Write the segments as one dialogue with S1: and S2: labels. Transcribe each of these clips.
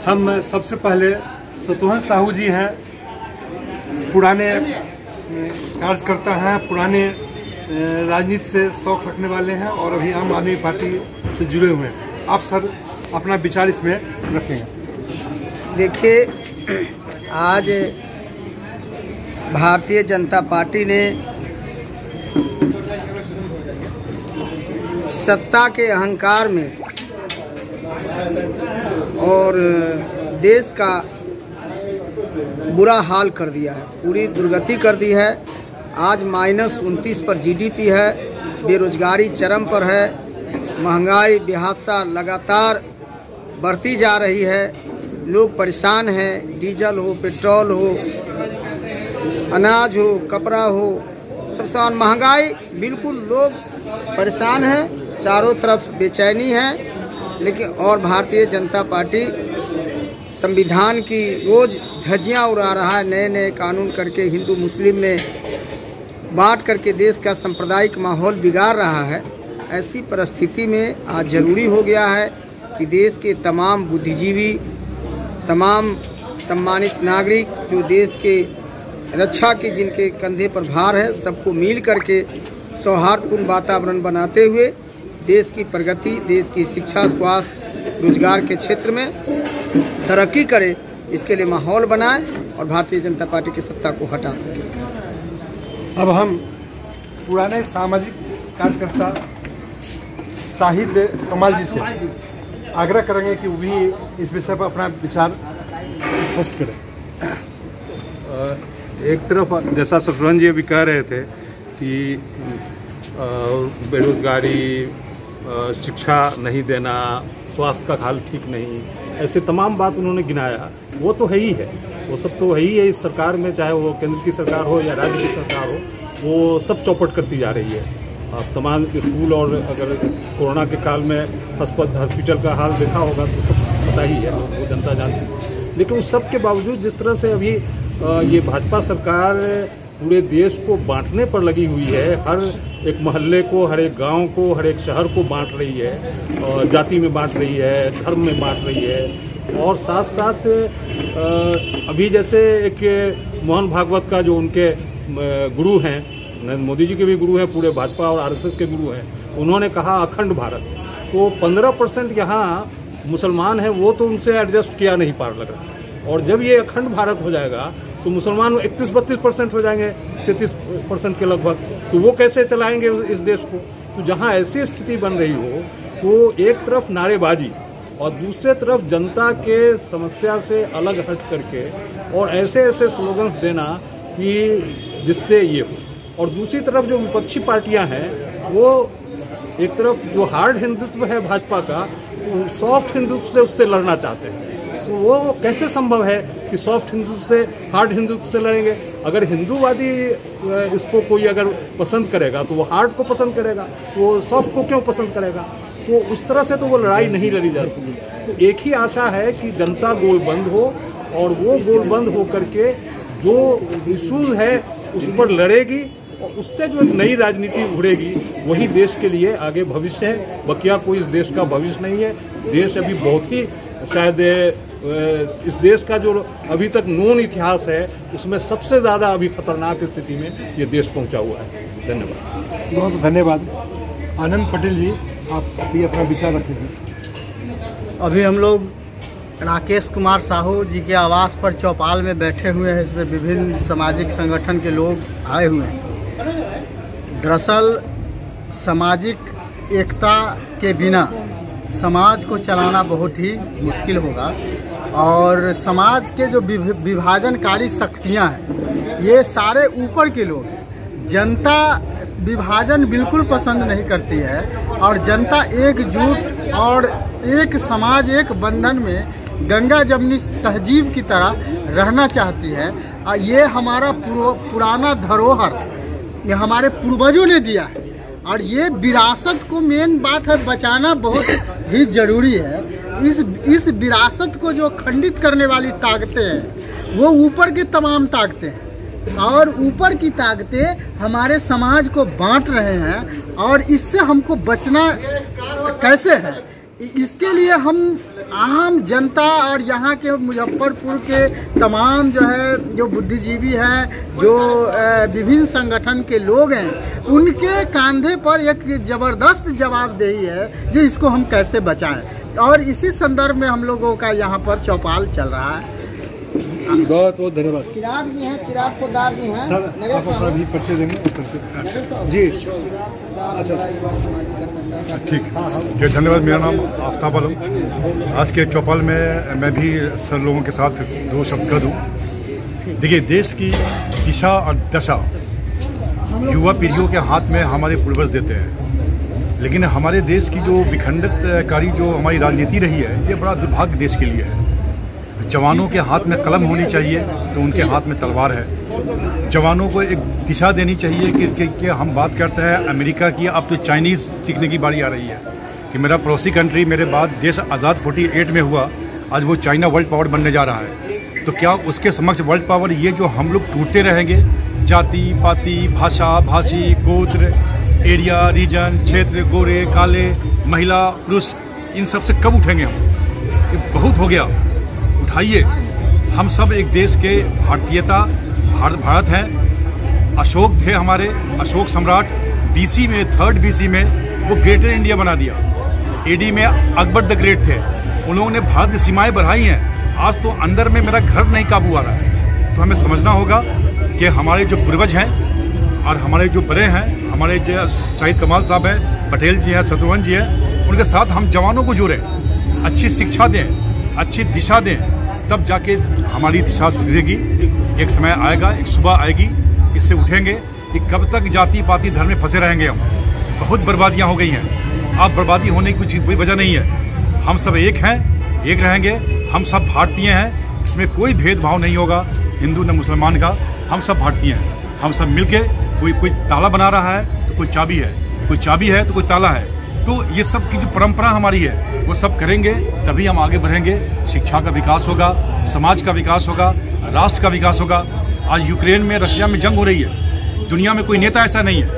S1: हम सबसे पहले सतोहन साहू जी हैं, पुराने कार्यकर्ता हैं, पुराने राजनीति से शौक रखने वाले हैं और अभी आम आदमी पार्टी से जुड़े हुए हैं। आप सर अपना विचार इसमें रखेंगे।
S2: देखिए, आज भारतीय जनता पार्टी ने सत्ता के अहंकार में और देश का बुरा हाल कर दिया है, पूरी दुर्गति कर दी है। आज -29 पर जीडीपी है, बेरोजगारी चरम पर है, महंगाई बेहासा लगातार बढ़ती जा रही है, लोग परेशान हैं। डीजल हो, पेट्रोल हो, अनाज हो, कपड़ा हो, सब सामान महंगाई, बिल्कुल लोग परेशान हैं, चारों तरफ बेचैनी है। लेकिन और भारतीय जनता पार्टी संविधान की रोज़ धज्जियां उड़ा रहा है, नए नए कानून करके हिंदू मुस्लिम में बांट करके देश का सांप्रदायिक माहौल बिगाड़ रहा है। ऐसी परिस्थिति में आज जरूरी हो गया है कि देश के तमाम बुद्धिजीवी, तमाम सम्मानित नागरिक जो देश के रक्षा के जिनके कंधे पर भार है, सबको मिल करके सौहार्दपूर्ण वातावरण बनाते हुए देश की प्रगति, देश की शिक्षा, स्वास्थ्य, रोजगार के क्षेत्र में तरक्की करे, इसके लिए माहौल बनाए और भारतीय जनता पार्टी की सत्ता को हटा सके।
S1: अब हम पुराने सामाजिक कार्यकर्ता शाहिद कमाल जी से आग्रह करेंगे कि वो भी इस विषय पर अपना विचार स्पष्ट करें।
S3: एक तरफ जैसा सतोहन जी अभी कह रहे थे कि बेरोजगारी, शिक्षा नहीं देना, स्वास्थ्य का हाल ठीक नहीं, ऐसे तमाम बात उन्होंने गिनाया। वो तो है ही है, वो सब तो है ही है। इस सरकार में, चाहे वो केंद्र की सरकार हो या राज्य की सरकार हो, वो सब चौपट करती जा रही है। अब तमाम स्कूल और अगर कोरोना के काल में हॉस्पिटल का हाल देखा होगा तो सब पता ही है, वो जनता जानती है। लेकिन उस सब के बावजूद जिस तरह से अभी ये भाजपा सरकार पूरे देश को बांटने पर लगी हुई है, हर एक मोहल्ले को, हर एक गांव को, हर एक शहर को बांट रही है, और जाति में बांट रही है, धर्म में बांट रही है। और साथ साथ अभी जैसे एक मोहन भागवत का जो उनके गुरु हैं, नरेंद्र मोदी जी के भी गुरु हैं, पूरे भाजपा और आरएसएस के गुरु हैं, उन्होंने कहा अखंड भारत। तो 15% यहाँ मुसलमान हैं, वो तो उनसे एडजस्ट किया नहीं पार लग रहा। और जब ये अखंड भारत हो जाएगा तो मुसलमान 31-32% हो जाएंगे, 33% के लगभग। तो वो कैसे चलाएंगे इस देश को? तो जहाँ ऐसी स्थिति बन रही हो, तो एक तरफ नारेबाजी और दूसरे तरफ जनता के समस्या से अलग हट करके और ऐसे ऐसे स्लोगन्स देना कि जिससे ये हो, और दूसरी तरफ जो विपक्षी पार्टियां हैं, वो एक तरफ जो हार्ड हिंदुत्व है भाजपा का, सॉफ्ट हिंदुत्व से उससे लड़ना चाहते हैं। तो वो कैसे संभव है कि सॉफ्ट हिंदुत्व से हार्ड हिंदुत्व से लड़ेंगे? अगर हिंदूवादी इसको कोई अगर पसंद करेगा तो वो हार्ड को पसंद करेगा, वो सॉफ्ट को क्यों पसंद करेगा? तो उस तरह से तो वो लड़ाई नहीं लड़ी जा सकती। तो एक ही आशा है कि जनता गोलबंद हो, और वो गोलबंद हो करके जो इशूज है उस पर लड़ेगी, और उससे जो एक नई राजनीति उभरेगी, वही देश के लिए आगे भविष्य है। बकिया कोई इस देश का भविष्य नहीं है। देश अभी बहुत ही, शायद इस देश का जो अभी तक नोन इतिहास है, उसमें सबसे ज़्यादा अभी खतरनाक स्थिति में ये देश पहुंचा हुआ है। धन्यवाद।
S1: बहुत धन्यवाद। आनंद पटेल जी, आप भी अपना विचार रखेंगे।
S2: अभी हम लोग राकेश कुमार साहू जी के आवास पर चौपाल में बैठे हुए हैं। इसमें विभिन्न सामाजिक संगठन के लोग आए हुए हैं। दरअसल सामाजिक एकता के बिना समाज को चलाना बहुत ही मुश्किल होगा, और समाज के जो विभाजनकारी शक्तियां हैं, ये सारे ऊपर के लोग हैं। जनता विभाजन बिल्कुल पसंद नहीं करती है, और जनता एकजुट और एक समाज, एक बंधन में गंगा जमनी तहजीब की तरह रहना चाहती है। ये हमारा पुराना धरोहर, ये हमारे पूर्वजों ने दिया है, और ये विरासत को मेन बात है बचाना बहुत ही जरूरी है। इस विरासत को जो खंडित करने वाली ताकतें हैं, वो ऊपर की तमाम ताकतें हैं, और ऊपर की ताकतें हमारे समाज को बांट रहे हैं। और इससे हमको बचना कैसे है, इसके लिए हम आम जनता और यहाँ के मुजफ्फरपुर के तमाम जो है जो बुद्धिजीवी हैं, जो विभिन्न संगठन के लोग हैं, उनके कंधे पर एक ज़बरदस्त जवाबदेही है कि इसको हम कैसे बचाएं। और इसी संदर्भ में हम लोगों का यहाँ पर चौपाल चल रहा है।
S1: बहुत बहुत धन्यवाद।
S2: चिराग जी हैं, चिराग पोद्दार जी हैं
S1: सर, आप अपना भी परिचय देंगे जी।
S4: ठीक है, धन्यवाद। मेरा नाम आफ्ताब आलम। आज के चौपाल में मैं भी सर लोगों के साथ दो शब्द कर दूँ। देखिए, देश की दिशा और दशा युवा पीढ़ियों के हाथ में हमारे पूर्वज देते हैं, लेकिन हमारे देश की जो विखंडितकारी जो हमारी राजनीति रही है, ये बड़ा दुर्भाग्य देश के लिए है। जवानों के हाथ में कलम होनी चाहिए तो उनके हाथ में तलवार है। जवानों को एक दिशा देनी चाहिए कि हम बात करते हैं अमेरिका की, अब तो चाइनीज़ सीखने की बारी आ रही है कि मेरा पड़ोसी कंट्री मेरे बाद देश आज़ाद 48 में हुआ, आज वो चाइना वर्ल्ड पावर बनने जा रहा है। तो क्या उसके समक्ष वर्ल्ड पावर ये जो हम लोग टूटते रहेंगे, जाति पाति भाषा भाषी गोत्र एरिया रीजन क्षेत्र गोरे काले महिला पुरुष, इन सब से कब उठेंगे हम? ये बहुत हो गया। उठाइए, हम सब एक देश के भारतीयता भारत हैं। अशोक थे हमारे, अशोक सम्राट BC में 3rd BC में वो ग्रेटर इंडिया बना दिया। AD में अकबर द ग्रेट थे, उन लोगों ने भारत की सीमाएं बढ़ाई हैं। आज तो अंदर में मेरा घर नहीं काबू आ रहा है। तो हमें समझना होगा कि हमारे जो पूर्वज हैं और हमारे जो बड़े हैं, हमारे जो शहीद कमाल साहब हैं, पटेल जी हैं, शत्रुघ्न जी हैं, उनके साथ हम जवानों को जोड़ें, अच्छी शिक्षा दें, अच्छी दिशा दें, तब जाके हमारी दिशा सुधरेगी। एक समय आएगा, एक सुबह आएगी, इससे उठेंगे कि कब तक जाति पाति धर्म में फंसे रहेंगे हम। बहुत बर्बादियां हो गई हैं, अब बर्बादी होने की कोई वजह नहीं है। हम सब एक हैं, एक रहेंगे, हम सब भारतीय हैं, इसमें कोई भेदभाव नहीं होगा हिंदू न मुसलमान का। हम सब भारतीय हैं, हम सब मिलके कोई ताला बना रहा है तो कोई चाबी है, कोई चाबी है तो कोई ताला है। तो ये सब की जो परंपरा हमारी है वो सब करेंगे तभी हम आगे बढ़ेंगे। शिक्षा का विकास होगा, समाज का विकास होगा, राष्ट्र का विकास होगा। आज यूक्रेन में रशिया में जंग हो रही है, दुनिया में कोई नेता ऐसा नहीं है।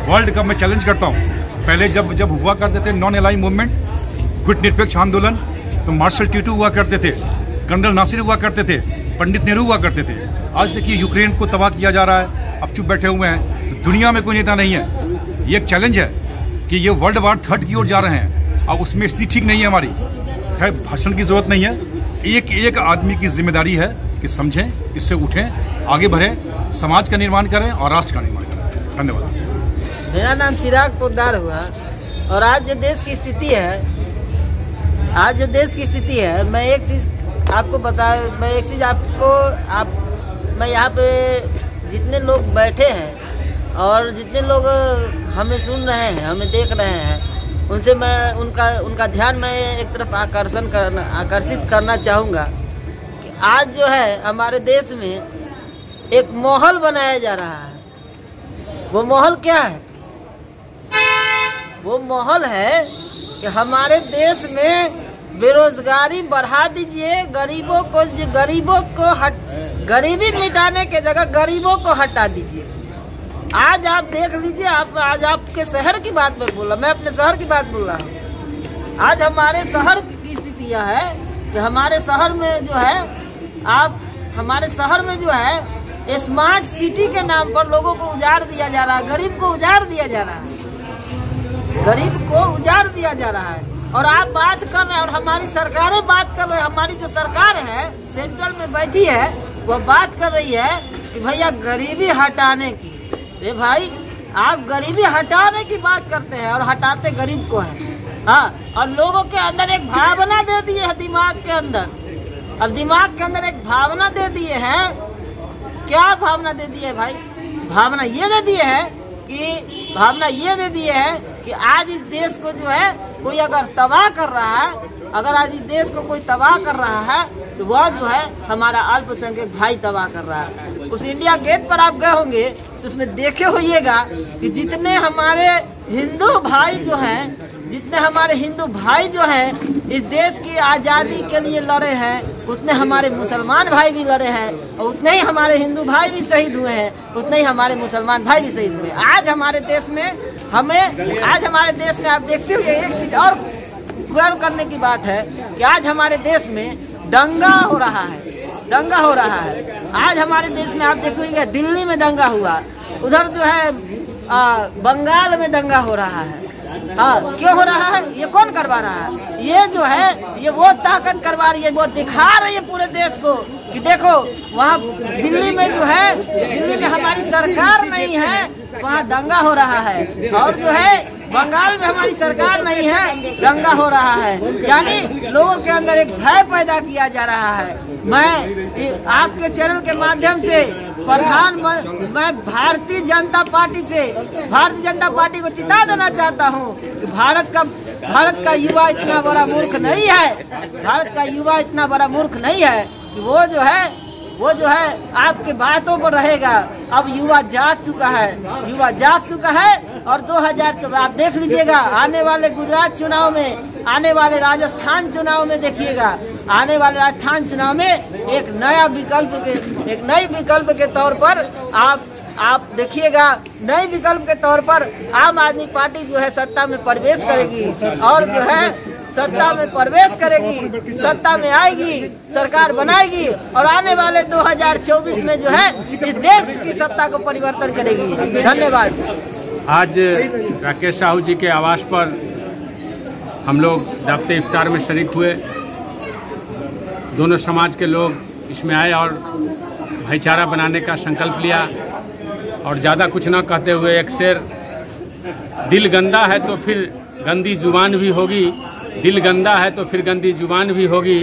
S4: वर्ल्ड कप में चैलेंज करता हूँ, पहले जब हुआ करते थे नॉन अलाइन मूवमेंट, गुट निरपेक्ष आंदोलन, तो मार्शल टीटू हुआ करते थे, कर्नल नासिर हुआ करते थे, पंडित नेहरू हुआ करते थे। आज देखिए यूक्रेन को तबाह किया जा रहा है, अब चुप बैठे हुए हैं। दुनिया में कोई नेता नहीं है। ये एक चैलेंज है कि ये वर्ल्ड वार 3 की ओर जा रहे हैं और उसमें स्थिति ठीक नहीं है हमारी। खैर, भाषण की जरूरत नहीं है, एक एक आदमी की जिम्मेदारी है कि समझें, इससे उठें, आगे बढ़ें, समाज का निर्माण करें और राष्ट्र का निर्माण करें। धन्यवाद।
S5: मेरा नाम चिराग पोद्दार हुआ। और आज जो देश की स्थिति है, मैं एक चीज़ आपको मैं यहाँ पे जितने लोग बैठे हैं और जितने लोग हमें सुन रहे हैं, हमें देख रहे हैं, उनसे मैं उनका ध्यान मैं एक तरफ आकर्षित करना चाहूँगा कि आज जो है हमारे देश में एक माहौल बनाया जा रहा है। वो माहौल क्या है? वो माहौल है कि हमारे देश में बेरोजगारी बढ़ा दीजिए, गरीबी मिटाने के जगह गरीबों को हटा दीजिए। आज आप देख लीजिए, आज आपके शहर की बात मैं बोल रहा, मैं अपने शहर की बात बोल रहा हूँ। आज हमारे शहर की स्थिति यह है कि हमारे शहर में जो है स्मार्ट सिटी के नाम पर लोगों को उजाड़ दिया जा रहा है, गरीब को उजाड़ दिया जा रहा है। और आप बात कर रहे हैं और हमारी सरकारें बात कर रहे हैं, हमारी जो सरकार है सेंट्रल में बैठी है वो बात कर रही है कि भैया गरीबी हटाने की। अरे भाई, आप गरीबी हटाने की बात करते हैं और हटाते गरीब को है। हाँ, और लोगों के अंदर एक भावना दे दिए है, दिमाग के अंदर एक भावना दे दिए हैं। क्या भावना दे दी है भाई? भावना ये दे दिए है कि आज इस देश को जो है कोई अगर तबाह कर रहा है, अगर आज इस देश को कोई तबाह कर रहा है तो वह जो है हमारा अल्पसंख्यक भाई तबाह कर रहा है। उस इंडिया गेट पर आप गए होंगे तो उसमें देखे होइएगा कि जितने हमारे हिंदू भाई जो हैं इस देश की आज़ादी के लिए लड़े हैं, उतने हमारे मुसलमान भाई भी लड़े हैं और उतने ही हमारे हिंदू भाई भी शहीद हुए हैं, उतने ही हमारे मुसलमान भाई भी शहीद हुए। आज हमारे देश में आप देखते हुए एक चीज़ और गर्व करने की बात है कि आज हमारे देश में दंगा हो रहा है, दंगा हो रहा है। आज हमारे देश में आप देखिएगा, दिल्ली में दंगा हुआ, उधर जो है बंगाल में दंगा हो रहा है। हाँ, क्यों हो रहा है? ये कौन करवा रहा है? ये जो है ये वो ताकत करवा रही है, वो दिखा रही है पूरे देश को कि देखो वहाँ दिल्ली में जो है, दिल्ली में हमारी सरकार नहीं है, वहाँ दंगा हो रहा है। और जो है बंगाल में हमारी सरकार नहीं है, दंगा हो रहा है। यानी लोगों के अंदर एक भय पैदा किया जा रहा है। मैं आपके चैनल के माध्यम से मैं भारतीय जनता पार्टी को चिता देना चाहता हूँ कि भारत का युवा इतना बड़ा मूर्ख नहीं है, भारत का युवा इतना बड़ा मूर्ख नहीं है कि वो जो है आपके बातों पर रहेगा। अब युवा जाग चुका है और 2024 आप देख लीजिएगा, आने वाले गुजरात चुनाव में, आने वाले राजस्थान चुनाव में देखिएगा, आने वाले राजस्थान चुनाव में एक नई विकल्प के तौर पर आप देखिएगा, नई विकल्प के तौर पर आम आदमी पार्टी जो है सत्ता में प्रवेश करेगी और जो है सत्ता में प्रवेश करेगी, सत्ता में आएगी, सरकार बनाएगी और आने वाले 2024 में जो है इस देश की सत्ता को परिवर्तन करेगी। धन्यवाद।
S6: आज राकेश साहू जी के आवास पर हम लोग दावत इफ्तार में शरीक हुए। दोनों समाज के लोग इसमें आए और भाईचारा बनाने का संकल्प लिया और ज़्यादा कुछ ना कहते हुए एक शेर, दिल गंदा है तो फिर गंदी जुबान भी होगी, दिल गंदा है तो फिर गंदी जुबान भी होगी,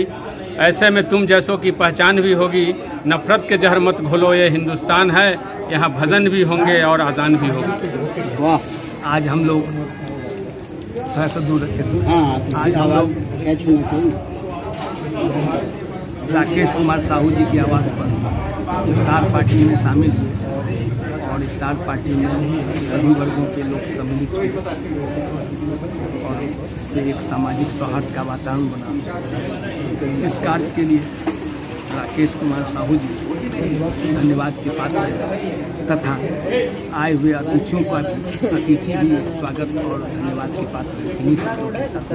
S6: ऐसे में तुम जैसों की पहचान भी होगी, नफरत के जहर मत घोलो ये हिंदुस्तान है, यहाँ भजन भी होंगे और अजान भी होगी।
S2: वाह।
S7: आज हम लोग थोड़ा सा दूर रखे, आज हम लोग राकेश कुमार साहू जी की आवाज़ पर इफ्तार पार्टी में शामिल हुए और इफ्तार पार्टी में सभी वर्गों के लोग सम्मिलित हुए और इससे एक सामाजिक सौहार्द का वातावरण बना। इस कार्य के लिए राकेश कुमार साहू जी धन्यवाद के पात्र हैं तथा आए हुए अतिथियों का अतिथि भी स्वागत और धन्यवाद के पात्र हैं। इन्हीं शब्दों के साथ